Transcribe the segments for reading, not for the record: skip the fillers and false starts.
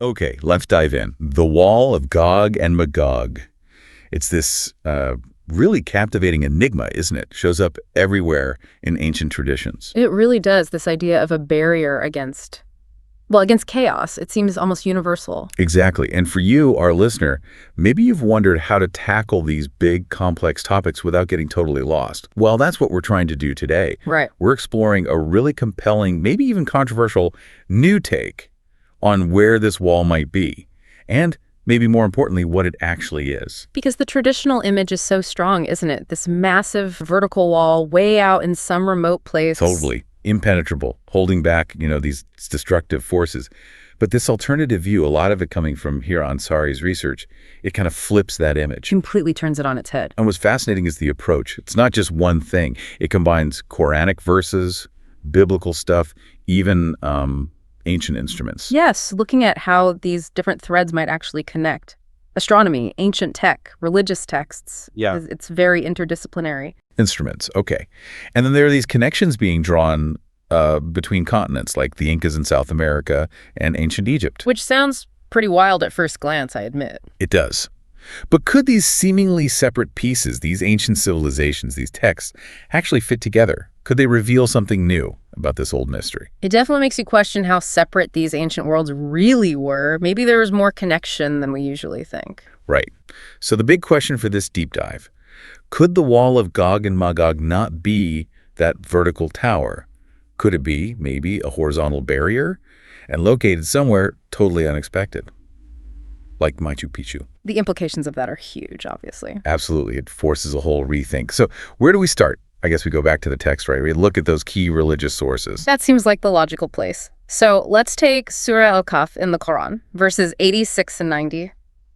Okay, let's dive in. The Wall of Gog and Magog. It's this really captivating enigma, isn't it? Shows up everywhere in ancient traditions. It really does, this idea of a barrier against chaos. It seems almost universal. Exactly. And for you, our listener, maybe you've wondered how to tackle these big, complex topics without getting totally lost. Well, that's what we're trying to do today. Right. We're exploring a really compelling, maybe even controversial, new take on where this wall might be, and maybe more importantly, what it actually is. Because the traditional image is so strong, isn't it? This massive vertical wall way out in some remote place. Totally. Impenetrable, holding back, these destructive forces. But this alternative view, a lot of it coming from Hira Ansari's research, it kind of flips that image. Completely turns it on its head. And what's fascinating is the approach. It's not just one thing. It combines Quranic verses, biblical stuff, even ancient instruments. Yes, looking at how these different threads might actually connect. Astronomy, ancient tech, religious texts. Yeah. It's very interdisciplinary. Instruments, okay. And then there are these connections being drawn between continents, like the Incas in South America and ancient Egypt. Which sounds pretty wild at first glance, I admit. It does. But could these seemingly separate pieces, these ancient civilizations, these texts, actually fit together? Could they reveal something new about this old mystery? It definitely makes you question how separate these ancient worlds really were. Maybe there was more connection than we usually think. Right. So the big question for this deep dive, could the Wall of Gog and Magog not be that vertical tower? Could it be maybe a horizontal barrier and located somewhere totally unexpected, like Machu Picchu? The implications of that are huge, obviously. Absolutely. It forces a whole rethink. So where do we start? I guess we go back to the text, right? We look at those key religious sources. That seems like the logical place. So let's take Surah Al-Kahf in the Quran, verses 86 and 90.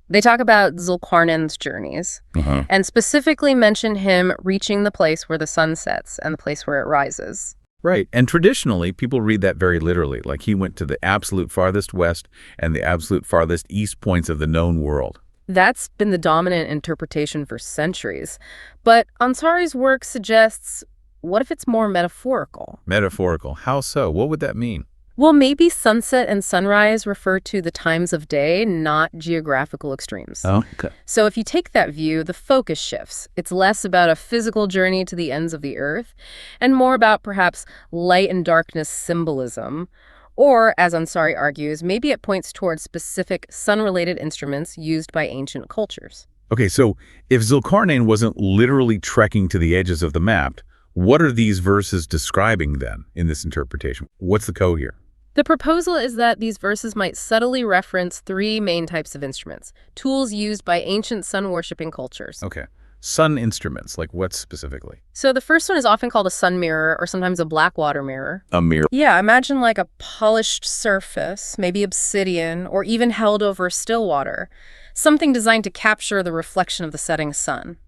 They talk about Dhul-Qarnayn's journeys and specifically mention him reaching the place where the sun sets and the place where it rises. Right. And traditionally, people read that very literally, like he went to the absolute farthest west and the absolute farthest east points of the known world. That's been the dominant interpretation for centuries. But Ansari's work suggests, what if it's more metaphorical? Metaphorical. How so? What would that mean? Well, maybe sunset and sunrise refer to the times of day, not geographical extremes. Oh, okay. So if you take that view, the focus shifts. It's less about a physical journey to the ends of the earth and more about perhaps light and darkness symbolism. Or, as Ansari argues, maybe it points towards specific sun-related instruments used by ancient cultures. Okay, so if Dhul-Qarnayn wasn't literally trekking to the edges of the map, what are these verses describing then in this interpretation? What's the code here? The proposal is that these verses might subtly reference three main types of instruments, tools used by ancient sun-worshipping cultures. Okay. Sun instruments, like what specifically? So the first one is often called a sun mirror or sometimes a black water mirror. A mirror. Yeah, imagine like a polished surface, maybe obsidian, or even held over still water. Something designed to capture the reflection of the setting sun.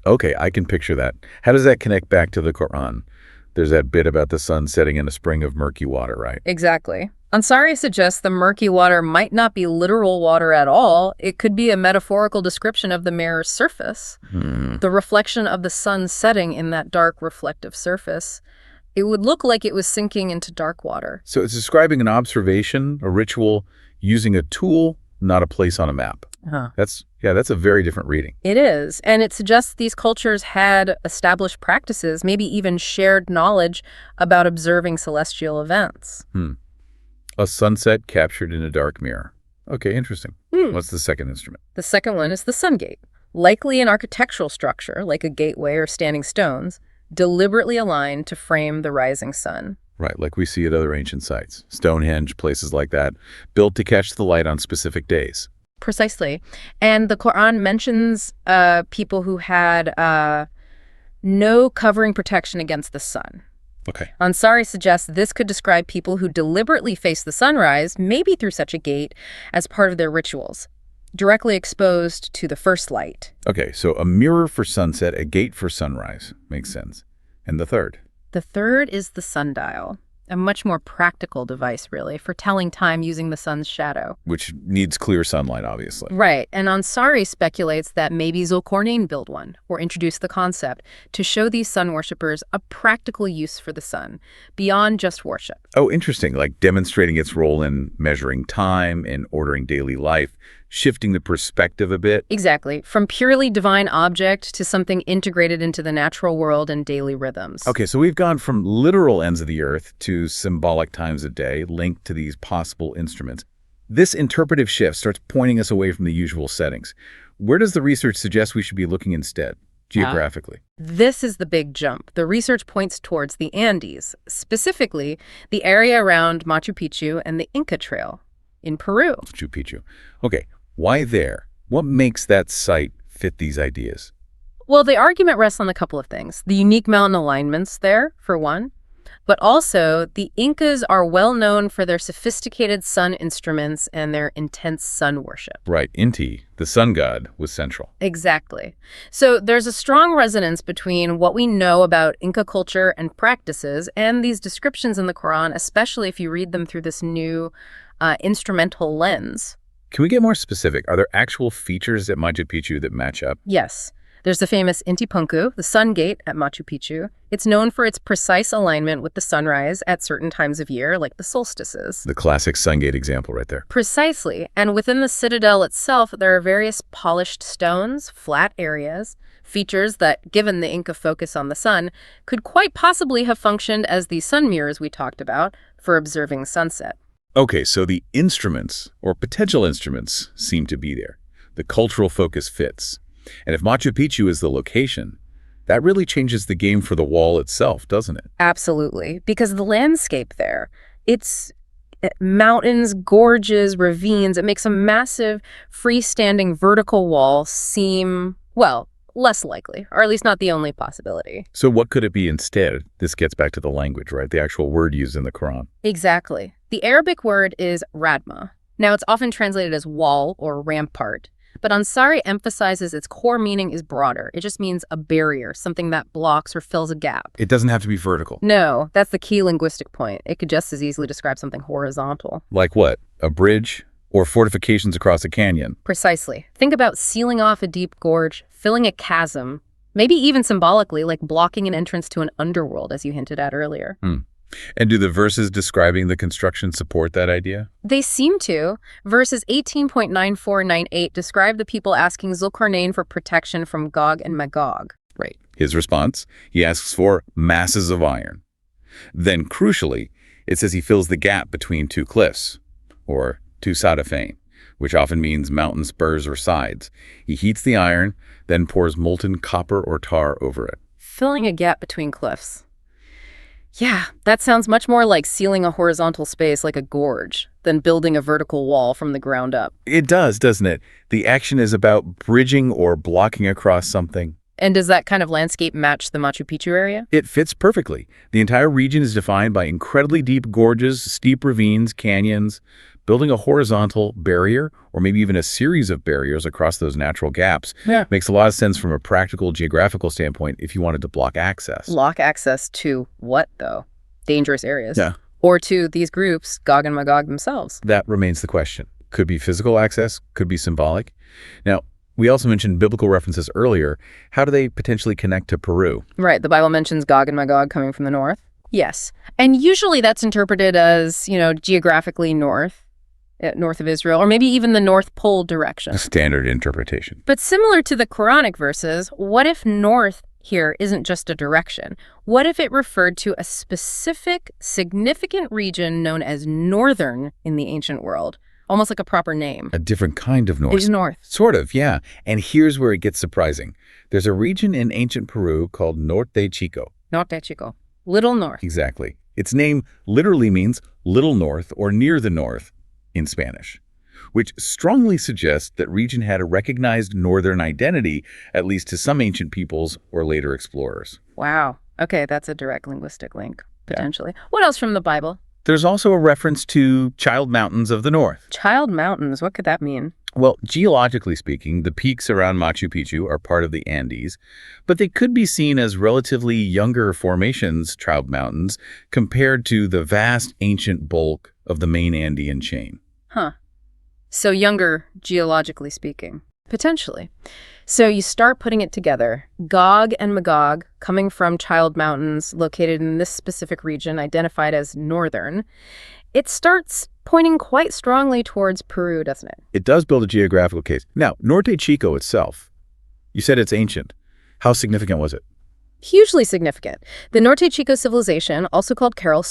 Okay, I can picture that. How does that connect back to the Quran? There's that bit about the sun setting in a spring of murky water, right? Exactly. Ansari suggests the murky water might not be literal water at all. It could be a metaphorical description of the mirror's surface. The reflection of the sun setting in that dark reflective surface. It would look like it was sinking into dark water. So it's describing an observation, a ritual, using a tool, not a place on a map. That's a very different reading. It is, and it suggests these cultures had established practices, maybe even shared knowledge about observing celestial events. A sunset captured in a dark mirror. Okay, interesting. What's the second instrument? The second one is the sun gate, likely an architectural structure like a gateway or standing stones, deliberately aligned to frame the rising sun. Right, like we see at other ancient sites. Stonehenge, places like that, built to catch the light on specific days. Precisely. And the Quran mentions people who had no covering protection against the sun. Okay. Ansari suggests this could describe people who deliberately face the sunrise, maybe through such a gate, as part of their rituals, directly exposed to the first light. Okay, so a mirror for sunset, a gate for sunrise. Makes sense. And the third? The third is the sundial. A much more practical device, really, for telling time using the sun's shadow. Which needs clear sunlight, obviously. Right, and Ansari speculates that maybe Dhul-Qarnayn built one, or introduced the concept, to show these sun worshippers a practical use for the sun, beyond just worship. Oh, interesting, like demonstrating its role in measuring time, in ordering daily life, shifting the perspective a bit. Exactly, from purely divine object to something integrated into the natural world and daily rhythms. Okay, so we've gone from literal ends of the earth to symbolic times of day linked to these possible instruments. This interpretive shift starts pointing us away from the usual settings. Where does the research suggest we should be looking instead, geographically? This is the big jump. The research points towards the Andes, specifically the area around Machu Picchu and the Inca Trail in Peru. Machu Picchu. Okay, why there? What makes that site fit these ideas? Well, the argument rests on a couple of things. The unique mountain alignments there, for one, but also the Incas are well known for their sophisticated sun instruments and their intense sun worship. Right, Inti, the sun god, was central. Exactly. So there's a strong resonance between what we know about Inca culture and practices and these descriptions in the Quran, especially if you read them through this new instrumental lens. Can we get more specific? Are there actual features at Machu Picchu that match up? Yes. There's the famous Inti Punku, the sun gate at Machu Picchu. It's known for its precise alignment with the sunrise at certain times of year, like the solstices. The classic sun gate example right there. Precisely. And within the citadel itself, there are various polished stones, flat areas, features that, given the Inca focus on the sun, could quite possibly have functioned as the sun mirrors we talked about for observing sunset. Okay, so the instruments, or potential instruments, seem to be there. The cultural focus fits. And if Machu Picchu is the location, that really changes the game for the wall itself, doesn't it? Absolutely, because the landscape there, it's mountains, gorges, ravines. It makes a massive freestanding vertical wall seem, well, less likely, or at least not the only possibility. So what could it be instead? This gets back to the language, right? The actual word used in the Quran. Exactly. The Arabic word is Radma. Now, it's often translated as wall or rampart, but Ansari emphasizes its core meaning is broader. It just means a barrier, something that blocks or fills a gap. It doesn't have to be vertical. No, that's the key linguistic point. It could just as easily describe something horizontal. Like what? A bridge? Or fortifications across a canyon? Precisely. Think about sealing off a deep gorge, filling a chasm, maybe even symbolically, like blocking an entrance to an underworld, as you hinted at earlier. And do the verses describing the construction support that idea? They seem to. Verses 18.9498 describe the people asking Dhul-Qarnayn for protection from Gog and Magog. Right. His response, he asks for masses of iron. Then, crucially, it says he fills the gap between two cliffs, or two sadafain, which often means mountain spurs or sides. He heats the iron, then pours molten copper or tar over it. Filling a gap between cliffs. Yeah, that sounds much more like sealing a horizontal space like a gorge than building a vertical wall from the ground up. It does, doesn't it? The action is about bridging or blocking across something. And does that kind of landscape match the Machu Picchu area? It fits perfectly. The entire region is defined by incredibly deep gorges, steep ravines, canyons. Building a horizontal barrier, or maybe even a series of barriers across those natural gaps, makes a lot of sense from a practical geographical standpoint if you wanted to block access. Block access to what, though? Dangerous areas? Yeah. Or to these groups, Gog and Magog themselves? That remains the question. Could be physical access, could be symbolic. Now, we also mentioned biblical references earlier. How do they potentially connect to Peru? Right, the Bible mentions Gog and Magog coming from the north. Yes. And usually that's interpreted as, geographically north of Israel, or maybe even the North Pole direction. A standard interpretation. But similar to the Quranic verses, what if north here isn't just a direction? What if it referred to a specific, significant region known as northern in the ancient world? Almost like a proper name. A different kind of north. It's north. Sort of, yeah. And here's where it gets surprising. There's a region in ancient Peru called Norte Chico. Norte Chico. Little north. Exactly. Its name literally means little north or near the north in Spanish, which strongly suggests that region had a recognized northern identity, at least to some ancient peoples or later explorers. Wow. Okay, that's a direct linguistic link, potentially. Yeah. What else from the Bible? There's also a reference to Child Mountains of the North. Child Mountains, what could that mean? Well, geologically speaking, the peaks around Machu Picchu are part of the Andes, but they could be seen as relatively younger formations, Child Mountains, compared to the vast ancient bulk of the main Andean chain. Huh. So younger, geologically speaking. Potentially. So you start putting it together. Gog and Magog, coming from Child Mountains, located in this specific region, identified as northern. It starts pointing quite strongly towards Peru, doesn't it? It does build a geographical case. Now, Norte Chico itself, you said it's ancient. How significant was it? Hugely significant. The Norte Chico civilization, also called Caral,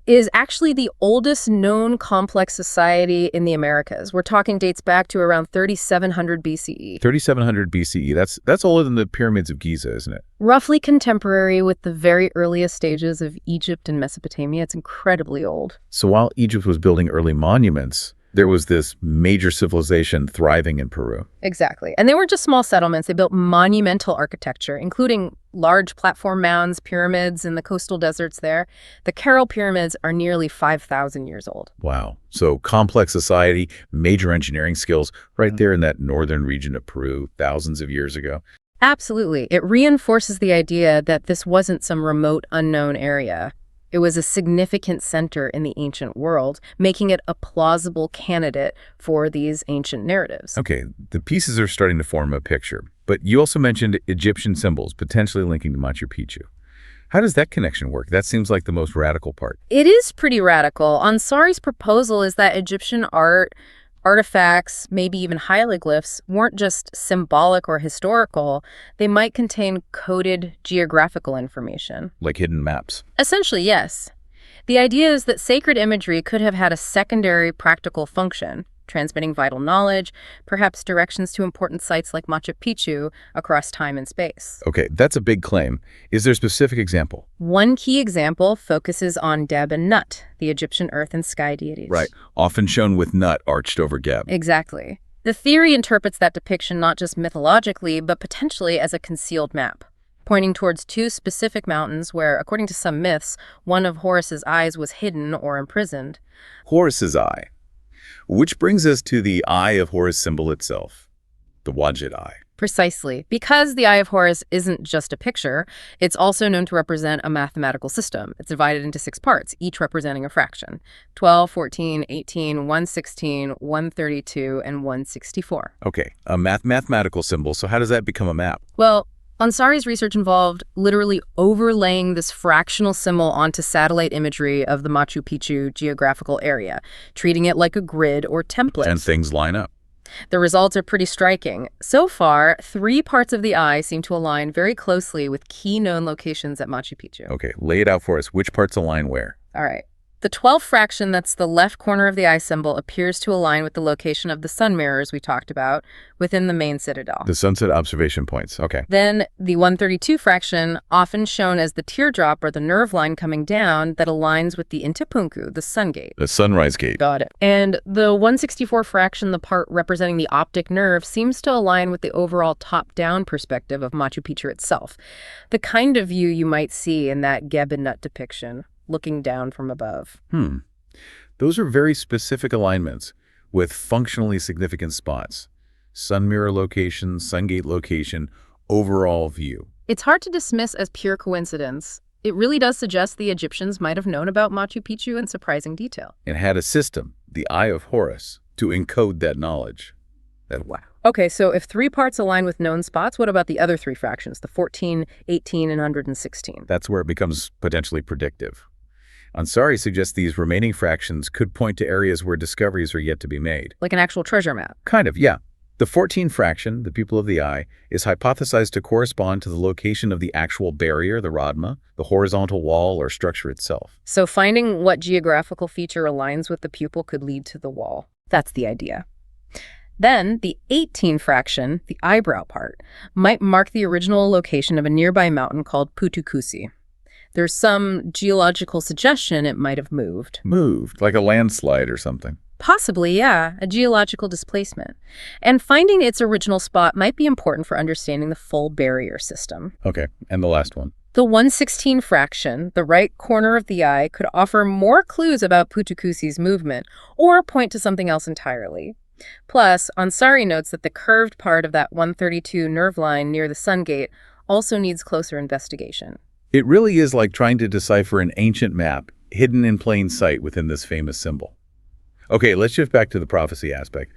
is actually the oldest known complex society in the Americas. We're talking dates back to around 3700 BCE. 3700 BCE. That's older than the pyramids of Giza, isn't it? Roughly contemporary with the very earliest stages of Egypt and Mesopotamia. It's incredibly old. So while Egypt was building early monuments, there was this major civilization thriving in Peru. Exactly. And they weren't just small settlements. They built monumental architecture, including large platform mounds, pyramids in the coastal deserts there. The Caral pyramids are nearly 5,000 years old. Wow. So complex society, major engineering skills right there in that northern region of Peru thousands of years ago. Absolutely. It reinforces the idea that this wasn't some remote, unknown area. It was a significant center in the ancient world, making it a plausible candidate for these ancient narratives. Okay, the pieces are starting to form a picture, but you also mentioned Egyptian symbols, potentially linking to Machu Picchu. How does that connection work? That seems like the most radical part. It is pretty radical. Ansari's proposal is that Egyptian art, artifacts, maybe even hieroglyphs, weren't just symbolic or historical. They might contain coded geographical information. Like hidden maps. Essentially, yes. The idea is that sacred imagery could have had a secondary practical function, transmitting vital knowledge, perhaps directions to important sites like Machu Picchu across time and space. Okay, that's a big claim. Is there a specific example? One key example focuses on Deb and Nut, the Egyptian earth and sky deities. Right, often shown with Nut arched over Geb. Exactly. The theory interprets that depiction not just mythologically, but potentially as a concealed map, pointing towards two specific mountains where, according to some myths, one of Horus's eyes was hidden or imprisoned. Horus's eye. Which brings us to the Eye of Horus symbol itself, the Wajid eye. Precisely. Because the Eye of Horus isn't just a picture, it's also known to represent a mathematical system. It's divided into 6 parts, each representing a fraction. 12, 14, 18, 116, 132, and 164. Okay, a mathematical symbol, so how does that become a map? Well, Ansari's research involved literally overlaying this fractional symbol onto satellite imagery of the Machu Picchu geographical area, treating it like a grid or template. And things line up. The results are pretty striking. So far, 3 parts of the eye seem to align very closely with key known locations at Machu Picchu. Okay, lay it out for us. Which parts align where? All right. The 12th fraction that's the left corner of the eye symbol appears to align with the location of the sun mirrors we talked about within the main citadel. The sunset observation points, okay. Then the 132 fraction, often shown as the teardrop or the nerve line coming down, that aligns with the Intipunku, the sun gate. The sunrise gate. Got it. And the 164 fraction, the part representing the optic nerve, seems to align with the overall top-down perspective of Machu Picchu itself. The kind of view you might see in that Geb and Nut depiction, looking down from above. Those are very specific alignments with functionally significant spots. Sun mirror location, sun gate location, overall view. It's hard to dismiss as pure coincidence. It really does suggest the Egyptians might have known about Machu Picchu in surprising detail. And had a system, the Eye of Horus, to encode that knowledge. Wow. Okay, so if 3 parts align with known spots, what about the other 3 fractions, the 14, 18, and 116? That's where it becomes potentially predictive. Ansari suggests these remaining fractions could point to areas where discoveries are yet to be made. Like an actual treasure map? Kind of, yeah. The 14 fraction, the pupil of the eye, is hypothesized to correspond to the location of the actual barrier, the Radma, the horizontal wall or structure itself. So finding what geographical feature aligns with the pupil could lead to the wall. That's the idea. Then, the 18 fraction, the eyebrow part, might mark the original location of a nearby mountain called Putucusi. There's some geological suggestion it might have moved. Moved, like a landslide or something. Possibly, yeah, a geological displacement. And finding its original spot might be important for understanding the full barrier system. Okay, and the last one. The 1/16 fraction, the right corner of the eye, could offer more clues about Putucusi's movement or point to something else entirely. Plus, Ansari notes that the curved part of that 132 nerve line near the sun gate also needs closer investigation. It really is like trying to decipher an ancient map hidden in plain sight within this famous symbol. Okay, let's shift back to the prophecy aspect.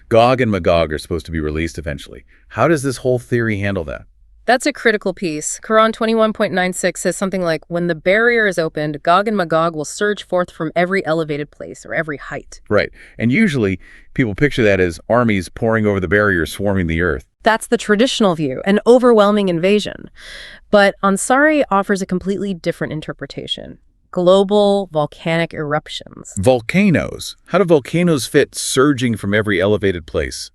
Gog and Magog are supposed to be released eventually. How does this whole theory handle that? That's a critical piece. Quran 21.96 says something like, when the barrier is opened, Gog and Magog will surge forth from every elevated place or every height. Right. And usually people picture that as armies pouring over the barrier, swarming the earth. That's the traditional view, an overwhelming invasion. But Ansari offers a completely different interpretation. Global volcanic eruptions. Volcanoes. How do volcanoes fit surging from every elevated place?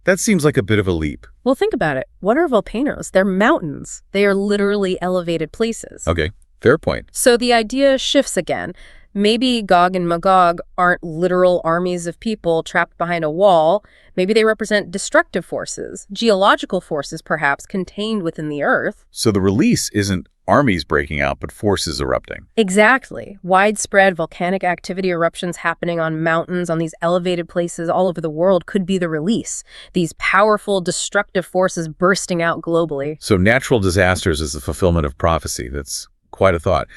That seems like a bit of a leap. Well, think about it. What are volcanoes? They're mountains. They are literally elevated places. Okay, fair point. So the idea shifts again. Maybe Gog and Magog aren't literal armies of people trapped behind a wall. Maybe they represent destructive forces, geological forces perhaps, contained within the earth. So the release isn't armies breaking out, but forces erupting. Exactly. Widespread volcanic activity eruptions happening on mountains, on these elevated places all over the world could be the release. These powerful, destructive forces bursting out globally. So natural disasters is the fulfillment of prophecy. That's quite a thought.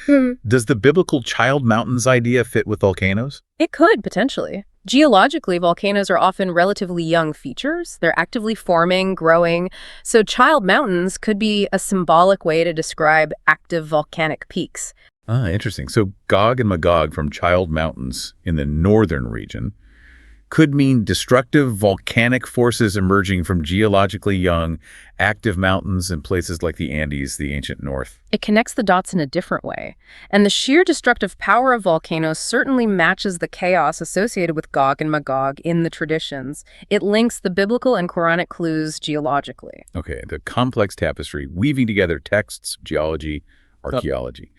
Does the biblical child mountains idea fit with volcanoes? It could, potentially. Geologically, volcanoes are often relatively young features. They're actively forming, growing. So child mountains could be a symbolic way to describe active volcanic peaks. Ah, interesting. So Gog and Magog from child mountains in the northern region could mean destructive volcanic forces emerging from geologically young, active mountains in places like the Andes, the ancient north. It connects the dots in a different way. And the sheer destructive power of volcanoes certainly matches the chaos associated with Gog and Magog in the traditions. It links the biblical and Quranic clues geologically. Okay, the complex tapestry weaving together texts, geology, archaeology.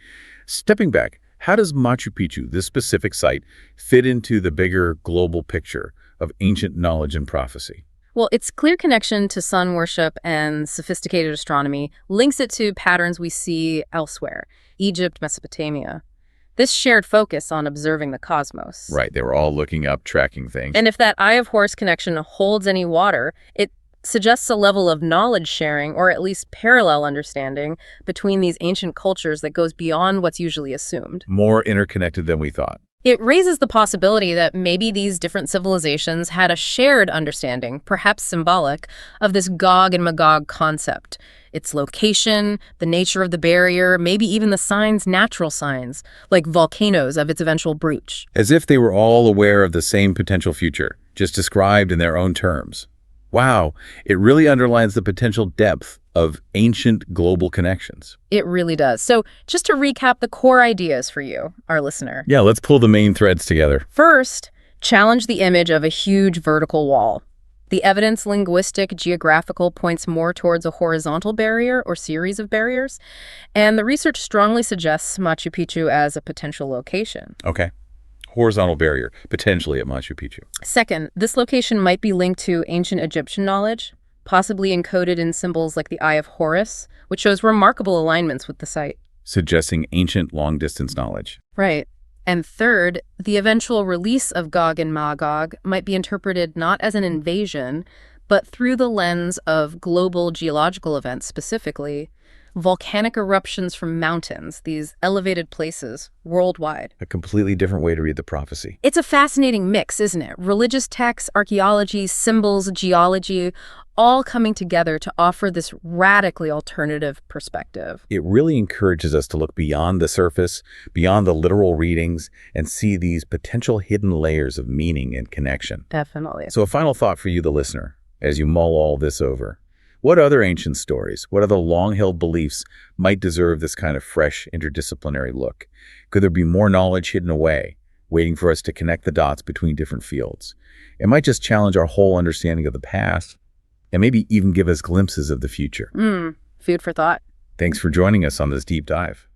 Stepping back, how does Machu Picchu, this specific site, fit into the bigger global picture of ancient knowledge and prophecy? Well, its clear connection to sun worship and sophisticated astronomy links it to patterns we see elsewhere, Egypt, Mesopotamia. This shared focus on observing the cosmos. Right, they were all looking up, tracking things. And if that Eye of Horus connection holds any water, it suggests a level of knowledge sharing, or at least parallel understanding, between these ancient cultures that goes beyond what's usually assumed. More interconnected than we thought. It raises the possibility that maybe these different civilizations had a shared understanding, perhaps symbolic, of this Gog and Magog concept. Its location, the nature of the barrier, maybe even the signs, natural signs, like volcanoes of its eventual breach. As if they were all aware of the same potential future, just described in their own terms. Wow, it really underlines the potential depth of ancient global connections. It really does. So just to recap the core ideas for you, our listener. Yeah, let's pull the main threads together. First, challenge the image of a huge vertical wall. The evidence, linguistic, geographical, points more towards a horizontal barrier or series of barriers, and the research strongly suggests Machu Picchu as a potential location. Okay. Horizontal barrier, potentially at Machu Picchu. Second, this location might be linked to ancient Egyptian knowledge, possibly encoded in symbols like the Eye of Horus, which shows remarkable alignments with the site. Suggesting ancient long-distance knowledge. Right. And third, the eventual release of Gog and Magog might be interpreted not as an invasion, but through the lens of global geological events, specifically volcanic eruptions from mountains, these elevated places worldwide. A completely different way to read the prophecy. It's a fascinating mix, isn't it? Religious texts, archaeology, symbols, geology, all coming together to offer this radically alternative perspective. It really encourages us to look beyond the surface, beyond the literal readings, and see these potential hidden layers of meaning and connection. Definitely. So a final thought for you, the listener, as you mull all this over. What other ancient stories, what other long-held beliefs might deserve this kind of fresh, interdisciplinary look? Could there be more knowledge hidden away, waiting for us to connect the dots between different fields? It might just challenge our whole understanding of the past, and maybe even give us glimpses of the future. Food for thought. Thanks for joining us on this deep dive.